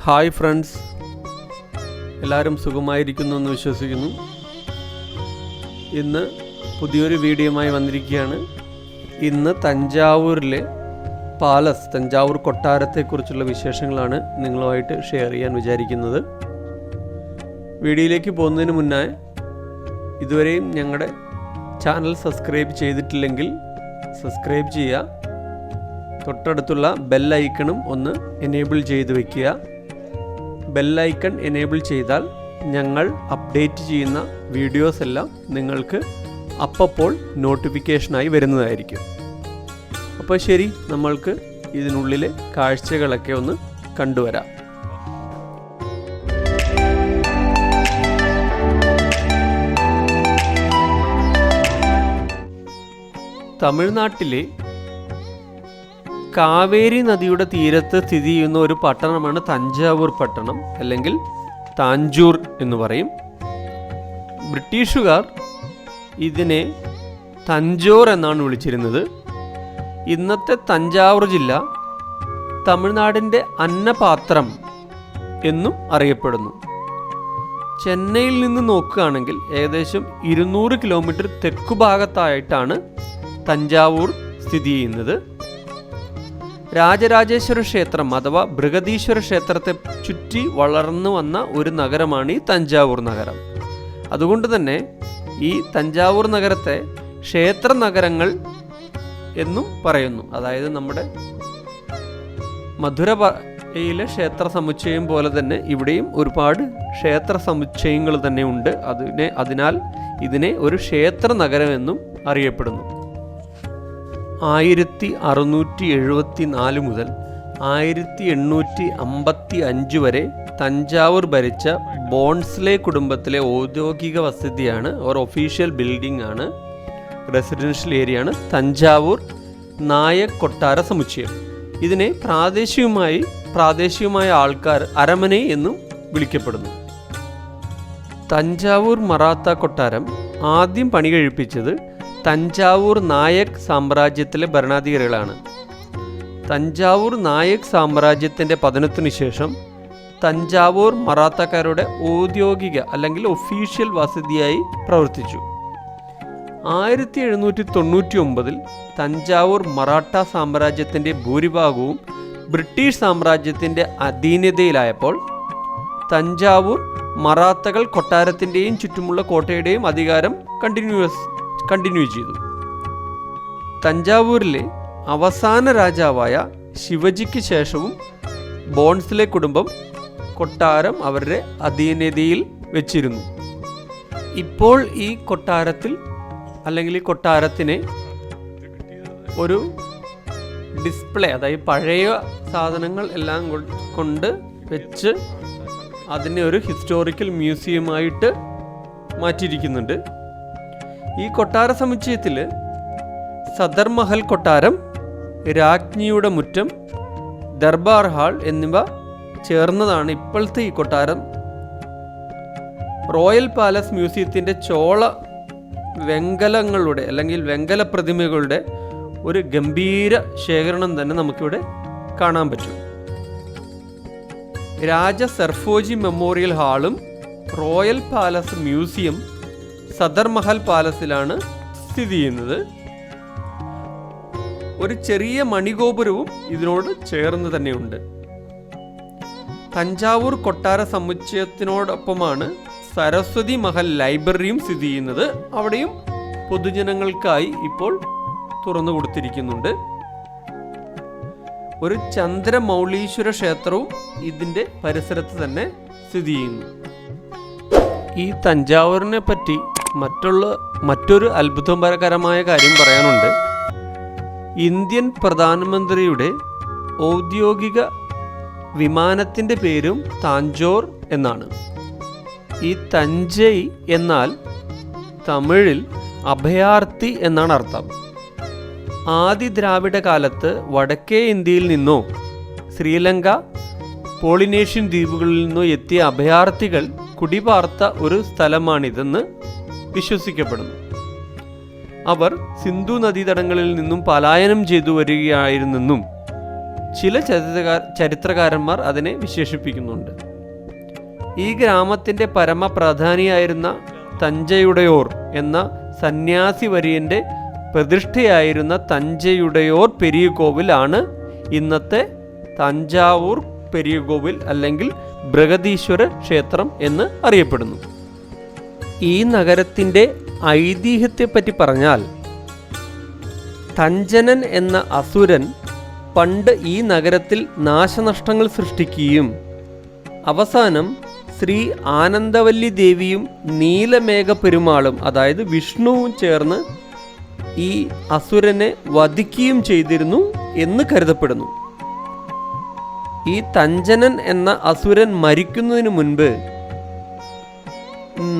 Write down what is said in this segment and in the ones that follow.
Hi friends, എല്ലാവരും സുഖമായിരിക്കുന്നു എന്ന് വിശ്വസിക്കുന്നു. ഇന്ന് പുതിയൊരു വീഡിയോയുമായി വന്നിരിക്കുകയാണ്. ഇന്ന് തഞ്ചാവൂരിലെ പാലസ്, തഞ്ചാവൂർ കൊട്ടാരത്തെക്കുറിച്ചുള്ള വിശേഷങ്ങളാണ് നിങ്ങളുമായിട്ട് ഷെയർ ചെയ്യാൻ വിചാരിക്കുന്നത്. വീഡിയോയിലേക്ക് പോകുന്നതിന് മുന്നേ ഇതുവരെയും ഞങ്ങളുടെ ചാനൽ സബ്സ്ക്രൈബ് ചെയ്തിട്ടില്ലെങ്കിൽ സബ്സ്ക്രൈബ് ചെയ്യുക. തൊട്ടടുത്തുള്ള ബെൽ ഐക്കണും ഒന്ന് എനേബിൾ ചെയ്ത് വയ്ക്കുക. ബെൽ ഐക്കൺ എനേബിൾ ചെയ്താൽ ഞങ്ങൾ അപ്ഡേറ്റ് ചെയ്യുന്ന വീഡിയോസ് എല്ലാം നിങ്ങൾക്ക് അപ്പോൾ നോട്ടിഫിക്കേഷനായി വരുന്നതായിരിക്കും. അപ്പോൾ ശരി, നമ്മൾക്ക് ഇതിനുള്ളിലെ കാഴ്ചകളൊക്കെ ഒന്ന് കണ്ടുവരാം. തമിഴ്നാട്ടിലെ കാവേരി നദിയുടെ തീരത്ത് സ്ഥിതി ചെയ്യുന്ന ഒരു പട്ടണമാണ് തഞ്ചാവൂർ പട്ടണം, അല്ലെങ്കിൽ താഞ്ചൂർ എന്ന് പറയും. ബ്രിട്ടീഷുകാർ ഇതിനെ തഞ്ചോർ എന്നാണ് വിളിച്ചിരുന്നത്. ഇന്നത്തെ തഞ്ചാവൂർ ജില്ല തമിഴ്നാടിൻ്റെ അന്നപാത്രം എന്നും അറിയപ്പെടുന്നു. ചെന്നൈയിൽ നിന്ന് നോക്കുകയാണെങ്കിൽ ഏകദേശം 200 കിലോമീറ്റർ തെക്കുഭാഗത്തായിട്ടാണ് തഞ്ചാവൂർ സ്ഥിതി ചെയ്യുന്നത്. രാജരാജേശ്വര ക്ഷേത്രം അഥവാ ബൃഹദീശ്വര ക്ഷേത്രത്തെ ചുറ്റി വളർന്നു വന്ന ഒരു നഗരമാണ് ഈ തഞ്ചാവൂർ നഗരം. അതുകൊണ്ട് തന്നെ ഈ തഞ്ചാവൂർ നഗരത്തെ ക്ഷേത്ര നഗരങ്ങൾ എന്നും പറയുന്നു. അതായത് നമ്മുടെ മധുരയിലെ ക്ഷേത്ര സമുച്ചയം പോലെ തന്നെ ഇവിടെയും ഒരുപാട് ക്ഷേത്ര സമുച്ചയങ്ങൾ തന്നെ ഉണ്ട്. അതിനാൽ ഇതിനെ ഒരു ക്ഷേത്ര നഗരം എന്നും അറിയപ്പെടുന്നു. 1674 മുതൽ 1855 വരെ തഞ്ചാവൂർ ഭരിച്ച ബോൺസ്ലെ കുടുംബത്തിലെ ഔദ്യോഗിക വസതിയാണ്, ഒരു ഒഫീഷ്യൽ ബിൽഡിംഗ് ആണ്, റെസിഡൻഷ്യൽ ഏരിയ ആണ് തഞ്ചാവൂർ നായക് കൊട്ടാര സമുച്ചയം. ഇതിനെ പ്രാദേശികമായ ആൾക്കാർ അരമന എന്നും വിളിക്കപ്പെടുന്നു. തഞ്ചാവൂർ മറാത്ത കൊട്ടാരം ആദ്യം പണി കഴിപ്പിച്ചത് തഞ്ചാവൂർ നായക് സാമ്രാജ്യത്തിലെ ഭരണാധികാരികളാണ്. തഞ്ചാവൂർ നായക് സാമ്രാജ്യത്തിൻ്റെ പതനത്തിനു ശേഷം തഞ്ചാവൂർ മറാത്തക്കാരുടെ ഔദ്യോഗിക അല്ലെങ്കിൽ ഒഫീഷ്യൽ വസതിയായി പ്രവർത്തിച്ചു. 1799 തഞ്ചാവൂർ മറാഠ സാമ്രാജ്യത്തിൻ്റെ ഭൂരിഭാഗവും ബ്രിട്ടീഷ് സാമ്രാജ്യത്തിൻ്റെ അധീനതയിലായപ്പോൾ തഞ്ചാവൂർ മറാത്തകൾ കൊട്ടാരത്തിൻ്റെയും ചുറ്റുമുള്ള കോട്ടയുടെയും അധികാരം കണ്ടിന്യൂ ചെയ്തു. തഞ്ചാവൂരിലെ അവസാന രാജാവായ ശിവജിക്ക് ശേഷവും ബോൺസ്ലെ കുടുംബം കൊട്ടാരം അവരുടെ അധീനതയിൽ വെച്ചിരുന്നു. ഇപ്പോൾ ഈ കൊട്ടാരത്തിനെ ഒരു ഡിസ്പ്ലേ, അതായത് പഴയ സാധനങ്ങൾ എല്ലാം കൊണ്ട് വെച്ച് അതിനെ ഒരു ഹിസ്റ്റോറിക്കൽ മ്യൂസിയമായിട്ട് മാറ്റിയിരിക്കുന്നുണ്ട്. ഈ കൊട്ടാര സമുച്ചയത്തിൽ സദർ മഹൽ കൊട്ടാരം, രാജ്ഞിയുടെ മുറ്റം, ദർബാർ ഹാൾ എന്നിവ ചേർന്നതാണ് ഇപ്പോഴത്തെ ഈ കൊട്ടാരം. റോയൽ പാലസ് മ്യൂസിയത്തിൻ്റെ ചോള വെങ്കലങ്ങളുടെ അല്ലെങ്കിൽ വെങ്കല പ്രതിമകളുടെ ഒരു ഗംഭീര ശേഖരണം തന്നെ നമുക്കിവിടെ കാണാൻ പറ്റും. രാജ സർഫോജി മെമ്മോറിയൽ ഹാളും റോയൽ പാലസ് മ്യൂസിയം സദർ മഹൽ പാലസിലാണ് സ്ഥിതി ചെയ്യുന്നത്. ഒരു ചെറിയ മണിഗോപുരവും ഇതിനോട് ചേർന്ന് തന്നെയുണ്ട്. തഞ്ചാവൂർ കൊട്ടാര സമുച്ചയത്തിനോടൊപ്പമാണ് സരസ്വതി മഹൽ ലൈബ്രറിയും സ്ഥിതി ചെയ്യുന്നത്. അവിടെയും പൊതുജനങ്ങൾക്കായി ഇപ്പോൾ തുറന്നു കൊടുത്തിരിക്കുന്നുണ്ട്. ഒരു ചന്ദ്രമൗളീശ്വര ക്ഷേത്രവും ഇതിൻ്റെ പരിസരത്ത് തന്നെ സ്ഥിതി ചെയ്യുന്നു. ഈ തഞ്ചാവൂരിനെ പറ്റി മറ്റൊരു അത്ഭുതകരമായ കാര്യം പറയാനുണ്ട്. ഇന്ത്യൻ പ്രധാനമന്ത്രിയുടെ ഔദ്യോഗിക വിമാനത്തിൻ്റെ പേരും താഞ്ചോർ എന്നാണ്. ഈ തഞ്ചൈ എന്നാൽ തമിഴിൽ അഭയാർത്ഥി എന്നാണ് അർത്ഥം. ആദി ദ്രാവിഡ കാലത്ത് വടക്കേ ഇന്ത്യയിൽ നിന്നോ ശ്രീലങ്ക, പോളിനേഷ്യൻ ദ്വീപുകളിൽ നിന്നോ എത്തിയ അഭയാർത്ഥികൾ കുടിപാർത്ത ഒരു സ്ഥലമാണിതെന്ന് വിശ്വസിക്കപ്പെടുന്നു. അവർ സിന്ധു നദീതടങ്ങളിൽ നിന്നും പലായനം ചെയ്തു വരികയായിരുന്നെന്നും ചില ചരിത്രകാരന്മാർ അതിനെ വിശേഷിപ്പിക്കുന്നുണ്ട്. ഈ ഗ്രാമത്തിൻ്റെ പരമപ്രധാനിയായിരുന്ന തഞ്ചയുടയോർ എന്ന സന്യാസി വര്യൻ്റെ പ്രതിഷ്ഠയായിരുന്ന തഞ്ചയുടയോർ പെരിയ കോവിലാണ് ഇന്നത്തെ തഞ്ചാവൂർ പെരിയ കോവിൽ അല്ലെങ്കിൽ ബൃഹദീശ്വര ക്ഷേത്രം എന്ന് അറിയപ്പെടുന്നു. ഈ നഗരത്തിൻ്റെ ഐതിഹ്യത്തെപ്പറ്റി പറഞ്ഞാൽ, തഞ്ചനൻ എന്ന അസുരൻ പണ്ട് ഈ നഗരത്തിൽ നാശനഷ്ടങ്ങൾ സൃഷ്ടിക്കുകയും അവസാനം ശ്രീ ആനന്ദവല്ലി ദേവിയും നീലമേഘ പെരുമാളും അതായത് വിഷ്ണുവും ചേർന്ന് ഈ അസുരനെ വധിക്കുകയും ചെയ്തിരുന്നു എന്ന് കരുതപ്പെടുന്നു. ഈ തഞ്ചനൻ എന്ന അസുരൻ മരിക്കുന്നതിന് മുൻപ്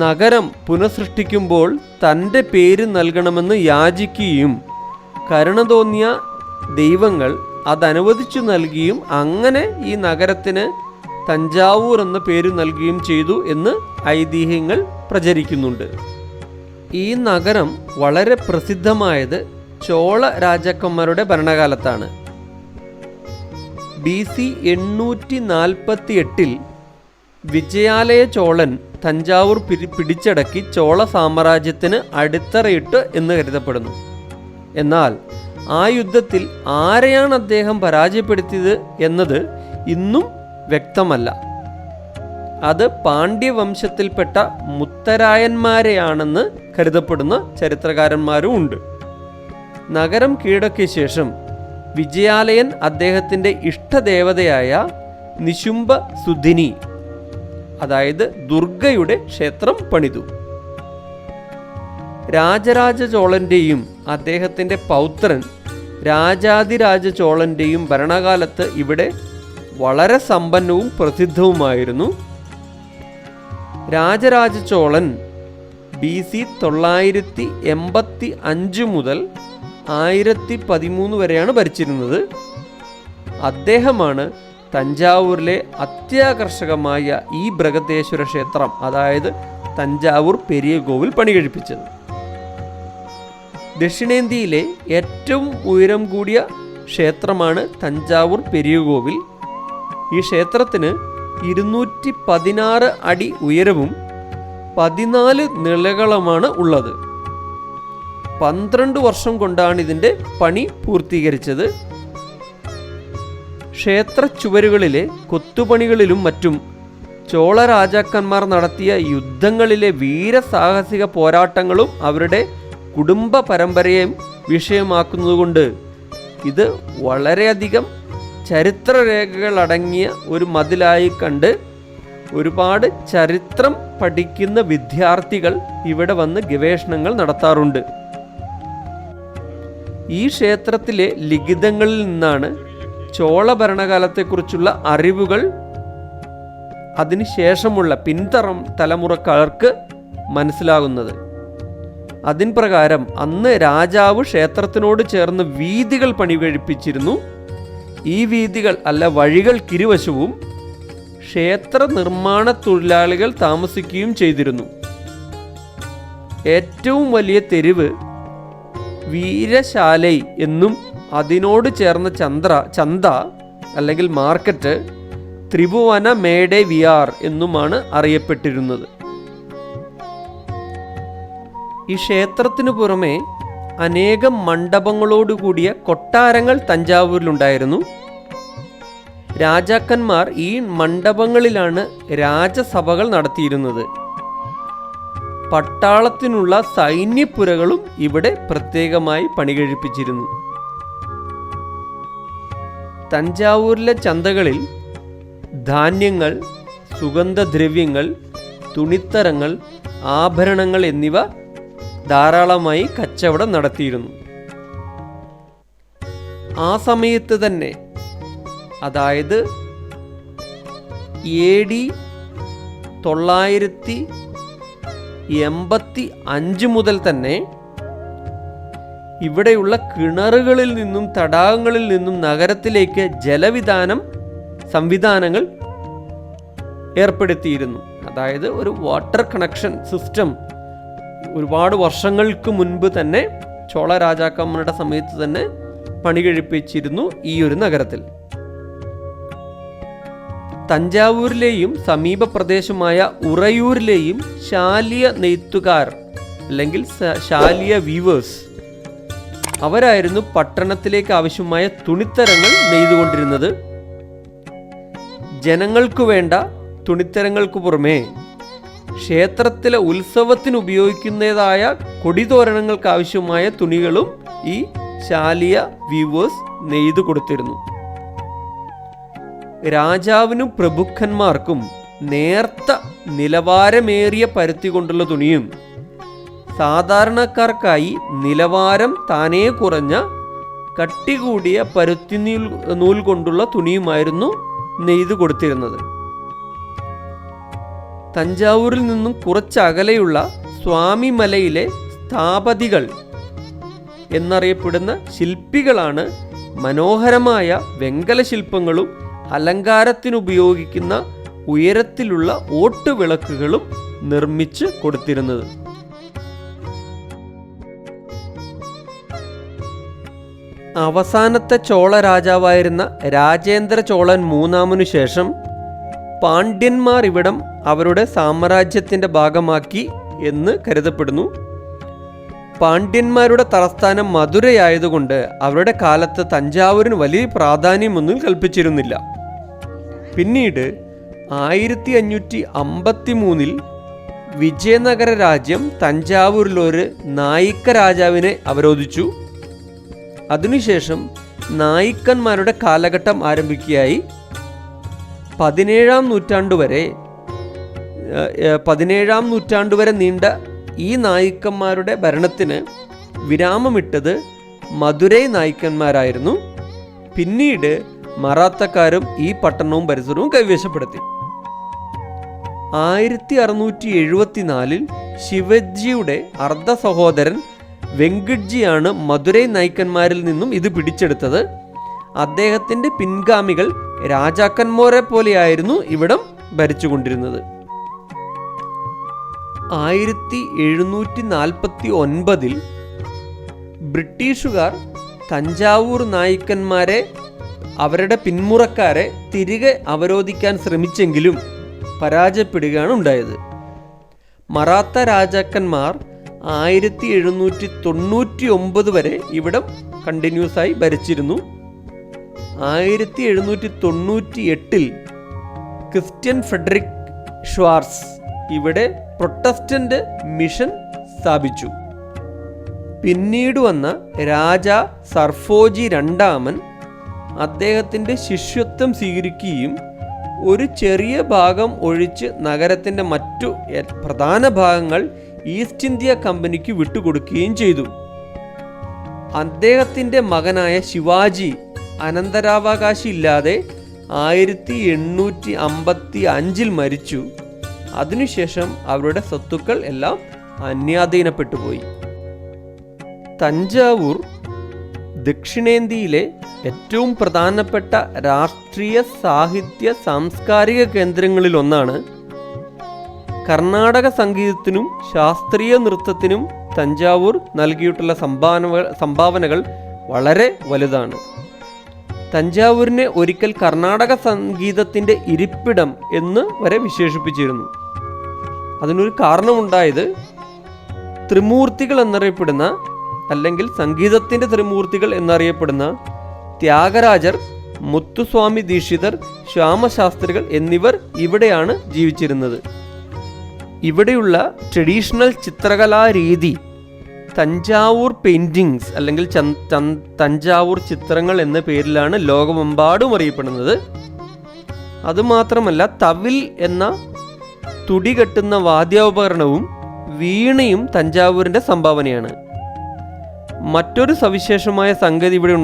നഗരം പുനഃസൃഷ്ടിക്കുമ്പോൾ തൻ്റെ പേര് നൽകണമെന്ന് യാചിക്കുകയും കരുണ തോന്നിയ ദൈവങ്ങൾ അതനുവദിച്ചു നൽകുകയും അങ്ങനെ ഈ നഗരത്തിന് തഞ്ചാവൂർ എന്ന പേര് നൽകുകയും ചെയ്തു എന്ന് ഐതിഹ്യങ്ങൾ പ്രചരിക്കുന്നുണ്ട്. ഈ നഗരം വളരെ പ്രസിദ്ധമായത് ചോള രാജാക്കന്മാരുടെ ഭരണകാലത്താണ്. BC 848 വിജയാലയ ചോളൻ തഞ്ചാവൂർ പിടിച്ചടക്കി ചോള സാമ്രാജ്യത്തിന് അടിത്തറയിട്ട് എന്ന് കരുതപ്പെടുന്നു. എന്നാൽ ആ യുദ്ധത്തിൽ ആരെയാണ് അദ്ദേഹം പരാജയപ്പെടുത്തിയത് എന്നത് ഇന്നും വ്യക്തമല്ല. അത് പാണ്ഡ്യവംശത്തിൽപ്പെട്ട മുത്തരായന്മാരെയാണെന്ന് കരുതപ്പെടുന്ന ചരിത്രകാരന്മാരും ഉണ്ട്. നഗരം കീഴടക്കിയ ശേഷം വിജയാലയൻ അദ്ദേഹത്തിൻ്റെ ഇഷ്ടദേവതയായ നിശുംഭ സുധിനി അതായത് ദുർഗയുടെ ക്ഷേത്രം പണിതു. രാജരാജ ചോളൻ്റെയും അദ്ദേഹത്തിൻ്റെ പൗത്രൻ രാജാതിരാജ ചോളൻ്റെയും ഭരണകാലത്ത് ഇവിടെ വളരെ സമ്പന്നവും പ്രസിദ്ധവുമായിരുന്നു. രാജരാജ ചോളൻ BC 985 മുതൽ 1013 വരെയാണ് ഭരിച്ചിരുന്നത്. അദ്ദേഹമാണ് തഞ്ചാവൂരിലെ അത്യാകർഷകമായ ഈ ബൃഹദേശ്വര ക്ഷേത്രം അതായത് തഞ്ചാവൂർ പെരിയ കോവിൽ പണി കഴിപ്പിച്ചത്. ദക്ഷിണേന്ത്യയിലെ ഏറ്റവും ഉയരം കൂടിയ ക്ഷേത്രമാണ് തഞ്ചാവൂർ പെരിയ കോവിൽ. ഈ ക്ഷേത്രത്തിന് 216 അടി ഉയരവും 14 നിലകളുമാണ് ഉള്ളത്. 12 വർഷം കൊണ്ടാണ് ഇതിൻ്റെ പണി പൂർത്തീകരിച്ചത്. ക്ഷേത്ര ചുവരുകളിലെ കൊത്തുപണികളിലും മറ്റും ചോള രാജാക്കന്മാർ നടത്തിയ യുദ്ധങ്ങളിലെ വീരസാഹസിക പോരാട്ടങ്ങളും അവരുടെ കുടുംബ പരമ്പരയും വിഷയമാക്കുന്നതുകൊണ്ട് ഇത് വളരെയധികം ചരിത്രരേഖകൾ അടങ്ങിയ ഒരു മതിലായി കണ്ട് ഒരുപാട് ചരിത്രം പഠിക്കുന്ന വിദ്യാർത്ഥികൾ ഇവിടെ വന്ന് ഗവേഷണങ്ങൾ നടത്താറുണ്ട്. ഈ ക്ഷേത്രത്തിലെ ലിഖിതങ്ങളിൽ നിന്നാണ് ചോള ഭരണകാലത്തെക്കുറിച്ചുള്ള അറിവുകൾ അതിനുശേഷമുള്ള തലമുറക്കാർക്ക് മനസ്സിലാകുന്നത്. അതിൻ പ്രകാരം അന്ന് രാജാവ് ക്ഷേത്രത്തിനോട് ചേർന്ന് വീഥികൾ പണി കഴിപ്പിച്ചിരുന്നു. ഈ വീഥികൾ വഴികൾക്കിരുവശവും ക്ഷേത്ര നിർമ്മാണ തൊഴിലാളികൾ താമസിക്കുകയും ചെയ്തിരുന്നു. ഏറ്റവും വലിയ തെരുവ് വീരശാലൈ എന്നും അതിനോട് ചേർന്ന ചന്ത അല്ലെങ്കിൽ മാർക്കറ്റ് ത്രിഭുവന മേഡെ വിയാർ എന്നുമാണ് അറിയപ്പെട്ടിരുന്നത്. ഈ ക്ഷേത്രത്തിനു പുറമെ അനേകം മണ്ഡപങ്ങളോടുകൂടിയ കൊട്ടാരങ്ങൾ തഞ്ചാവൂരിലുണ്ടായിരുന്നു. രാജാക്കന്മാർ ഈ മണ്ഡപങ്ങളിലാണ് രാജസഭകൾ നടത്തിയിരുന്നത്. പട്ടാളത്തിനുള്ള സൈന്യപ്പുരകളും ഇവിടെ പ്രത്യേകമായി പണികഴിപ്പിച്ചിരുന്നു. തഞ്ചാവൂരിലെ ചന്തകളിൽ ധാന്യങ്ങൾ, സുഗന്ധദ്രവ്യങ്ങൾ, തുണിത്തരങ്ങൾ, ആഭരണങ്ങൾ എന്നിവ ധാരാളമായി കച്ചവടം നടത്തിയിരുന്നു. ആ സമയത്ത് തന്നെ അതായത് AD 985 മുതൽ തന്നെ ഇവിടെയുള്ള കിണറുകളിൽ നിന്നും തടാകങ്ങളിൽ നിന്നും നഗരത്തിലേക്ക് ജലവിധാനം സംവിധാനങ്ങൾ ഏർപ്പെടുത്തിയിരുന്നു. അതായത് ഒരു വാട്ടർ കണക്ഷൻ സിസ്റ്റം ഒരുപാട് വർഷങ്ങൾക്ക് മുൻപ് തന്നെ ചോള രാജാക്കന്മാരുടെ സമയത്ത് തന്നെ പണി കഴിപ്പിച്ചിരുന്നു ഈ ഒരു നഗരത്തിൽ. തഞ്ചാവൂരിലെയും സമീപ പ്രദേശമായ ഉറയൂരിലെയും ശാലിയ നെയ്ത്തുകാർ അല്ലെങ്കിൽ ശാലിയ വീവേഴ്സ് അവരായിരുന്നു പട്ടണത്തിലേക്ക് ആവശ്യമായ തുണിത്തരങ്ങൾ നെയ്തുകൊണ്ടിരുന്നത്. ജനങ്ങൾക്കു വേണ്ട തുണിത്തരങ്ങൾക്ക് പുറമേ ക്ഷേത്രത്തിലെ ഉത്സവത്തിന് ഉപയോഗിക്കുന്നതായ കൊടിതോരണങ്ങൾക്ക് ആവശ്യമായ തുണികളും ഈ ശാലിയ വീവേഴ്സ് നെയ്തു കൊടുത്തിരുന്നു. രാജാവിനും പ്രഭുക്കന്മാർക്കും നേർത്ത നിലവാരമേറിയ പരുത്തി കൊണ്ടുള്ള തുണിയും സാധാരണക്കാർക്കായി നിലവാരം താനേ കുറഞ്ഞ കട്ടി കൂടിയ പരുത്തി നൂൽ കൊണ്ടുള്ള തുണിയുമായിരുന്നു നെയ്തു കൊടുത്തിരുന്നത്. തഞ്ചാവൂരിൽ നിന്നും കുറച്ചകലെയുള്ള സ്വാമിമലയിലെ സ്ഥാപതികൾ എന്നറിയപ്പെടുന്ന ശില്പികളാണ് മനോഹരമായ വെങ്കല ശില്പങ്ങളും അലങ്കാരത്തിനുപയോഗിക്കുന്ന ഉയരത്തിലുള്ള ഓട്ടുവിളക്കുകളും നിർമ്മിച്ച് കൊടുത്തിരുന്നത്. അവസാനത്തെ ചോള രാജാവായിരുന്ന രാജേന്ദ്ര ചോളൻ മൂന്നാമനു ശേഷം പാണ്ഡ്യന്മാർ ഇവിടം അവരുടെ സാമ്രാജ്യത്തിൻ്റെ ഭാഗമാക്കി എന്ന് കരുതപ്പെടുന്നു. പാണ്ഡ്യന്മാരുടെ തലസ്ഥാനം മധുരയായതുകൊണ്ട് അവരുടെ കാലത്ത് തഞ്ചാവൂരിന് വലിയ പ്രാധാന്യമൊന്നും കൽപ്പിച്ചിരുന്നില്ല. പിന്നീട് 1553 വിജയനഗര രാജ്യം തഞ്ചാവൂരിലൊരു നായിക്ക രാജാവിനെ അവരോധിച്ചു. അതിനുശേഷം നായിക്കന്മാരുടെ കാലഘട്ടം ആരംഭിക്കുകയായി. 17-ാം നൂറ്റാണ്ട് വരെ നീണ്ട ഈ നായിക്കന്മാരുടെ ഭരണത്തിന് വിരാമമിട്ടത് മധുരൈ നായിക്കന്മാരായിരുന്നു. പിന്നീട് മറാത്തക്കാരും ഈ പട്ടണവും പരിസരവും കൈവശപ്പെടുത്തി. 1674 ശിവജിയുടെ അർദ്ധ സഹോദരൻ വെങ്കിട്ജിയാണ് മധുരൈ നായിക്കന്മാരിൽ നിന്നും ഇത് പിടിച്ചെടുത്തത്. അദ്ദേഹത്തിൻ്റെ പിൻഗാമികൾ രാജാക്കന്മാരെ പോലെയായിരുന്നു ഇവിടം ഭരിച്ചുകൊണ്ടിരുന്നത്. 1749 ബ്രിട്ടീഷുകാർ തഞ്ചാവൂർ നായിക്കന്മാരെ അവരുടെ പിന്മുറക്കാരെ തിരികെ അവരോധിക്കാൻ ശ്രമിച്ചെങ്കിലും പരാജയപ്പെടുകയാണ് ഉണ്ടായത്. മറാത്ത രാജാക്കന്മാർ 1799 വരെ ഇവിടം കണ്ടിന്യൂസ് ആയി ഭരിച്ചിരുന്നു. 1798 ക്രിസ്ത്യൻ ഫ്രെഡറിക് ഷ്വാർസ് ഇവിടെ പ്രൊട്ടസ്റ്റന്റ് മിഷൻ സ്ഥാപിച്ചു. പിന്നീട് വന്ന രാജ സർഫോജി രണ്ടാമൻ അദ്ദേഹത്തിൻ്റെ ശിഷ്യത്വം സ്വീകരിക്കുകയും ഒരു ചെറിയ ഭാഗം ഒഴിച്ച് നഗരത്തിൻ്റെ മറ്റു പ്രധാന ഭാഗങ്ങൾ ഈസ്റ്റ് ഇന്ത്യ കമ്പനിക്ക് വിട്ടുകൊടുക്കുകയും ചെയ്തു. അദ്ദേഹത്തിൻ്റെ മകനായ ശിവാജി അനന്തരാവകാശി ഇല്ലാതെ 1855 മരിച്ചു. അതിനുശേഷം അവരുടെ സ്വത്തുക്കൾ എല്ലാം അന്യാധീനപ്പെട്ടുപോയി. തഞ്ചാവൂർ ദക്ഷിണേന്ത്യയിലെ ഏറ്റവും പ്രധാനപ്പെട്ട രാഷ്ട്രീയ, സാഹിത്യ, സാംസ്കാരിക കേന്ദ്രങ്ങളിലൊന്നാണ്. കർണാടക സംഗീതത്തിനും ശാസ്ത്രീയ നൃത്തത്തിനും തഞ്ചാവൂർ നൽകിയിട്ടുള്ള സംഭാവനകൾ വളരെ വലുതാണ്. തഞ്ചാവൂരിനെ ഒരിക്കൽ കർണാടക സംഗീതത്തിൻ്റെ ഇരിപ്പിടം എന്ന് വരെ വിശേഷിപ്പിച്ചിരുന്നു. അതിനൊരു കാരണമുണ്ടായത് ത്രിമൂർത്തികൾ എന്നറിയപ്പെടുന്ന, അല്ലെങ്കിൽ സംഗീതത്തിൻ്റെ ത്രിമൂർത്തികൾ എന്നറിയപ്പെടുന്ന ത്യാഗരാജർ, മുത്തുസ്വാമി ദീക്ഷിതർ, ശ്യാമശാസ്ത്രികൾ എന്നിവർ ഇവിടെയാണ് ജീവിച്ചിരുന്നത്. ഇവിടെയുള്ള ട്രഡീഷണൽ ചിത്രകലാ രീതി തഞ്ചാവൂർ പെയിൻറ്റിങ്സ് അല്ലെങ്കിൽ തഞ്ചാവൂർ ചിത്രങ്ങൾ എന്ന പേരിലാണ് ലോകമെമ്പാടും അറിയപ്പെടുന്നത്. അതുമാത്രമല്ല, തവിൽ എന്ന തുടി കെട്ടുന്ന വാദ്യോപകരണവും വീണയും തഞ്ചാവൂരിൻ്റെ സംഭാവനയാണ്. മറ്റൊരു സവിശേഷമായ സംഗതി ഇവിടെ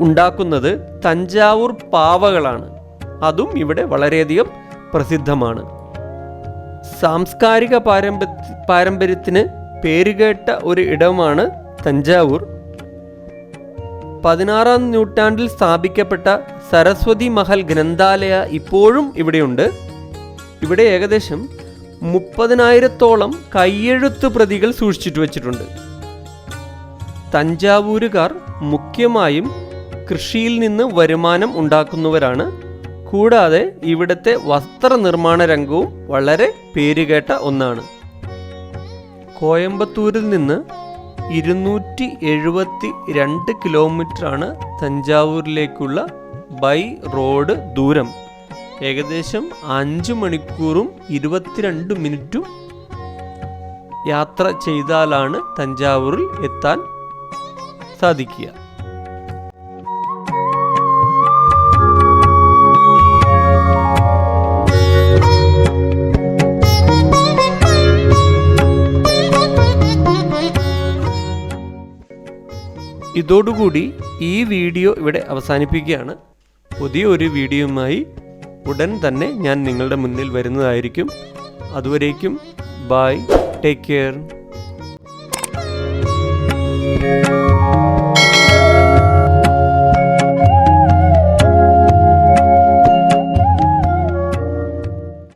ഉണ്ടാക്കുന്നത് തഞ്ചാവൂർ പാവകളാണ്. അതും ഇവിടെ വളരെയധികം പ്രസിദ്ധമാണ്. സാംസ്കാരിക പാരമ്പര്യത്തിന് പേരുകേട്ട ഒരു ഇടമാണ് തഞ്ചാവൂർ. 16-ാം നൂറ്റാണ്ടിൽ സ്ഥാപിക്കപ്പെട്ട സരസ്വതി മഹൽ ഗ്രന്ഥാലയ ഇപ്പോഴും ഇവിടെയുണ്ട്. ഇവിടെ ഏകദേശം 30,000-ഓളം കയ്യെഴുത്ത് പ്രതികൾ സൂക്ഷിച്ചിട്ട് വച്ചിട്ടുണ്ട്. തഞ്ചാവൂരുകാർ മുഖ്യമായും കൃഷിയിൽ നിന്ന് വരുമാനം ഉണ്ടാക്കുന്നവരാണ്. കൂടാതെ ഇവിടുത്തെ വസ്ത്രനിർമ്മാണ രംഗവും വളരെ പേരുകേട്ട ഒന്നാണ്. കോയമ്പത്തൂരിൽ നിന്ന് 272 കിലോമീറ്ററാണ് തഞ്ചാവൂരിലേക്കുള്ള ബൈ റോഡ് ദൂരം. ഏകദേശം 5 മണിക്കൂറും 22 മിനിറ്റും യാത്ര ചെയ്താലാണ് തഞ്ചാവൂരിൽ എത്താൻ സാധിക്കുക. ഇതോടുകൂടി ഈ വീഡിയോ ഇവിടെ അവസാനിപ്പിക്കുകയാണ്. പുതിയൊരു വീഡിയോയുമായി ഉടൻ തന്നെ ഞാൻ നിങ്ങളുടെ മുന്നിൽ വരുന്നതായിരിക്കും. അതുവരേക്കും ബൈ, ടേക്ക് കെയർ.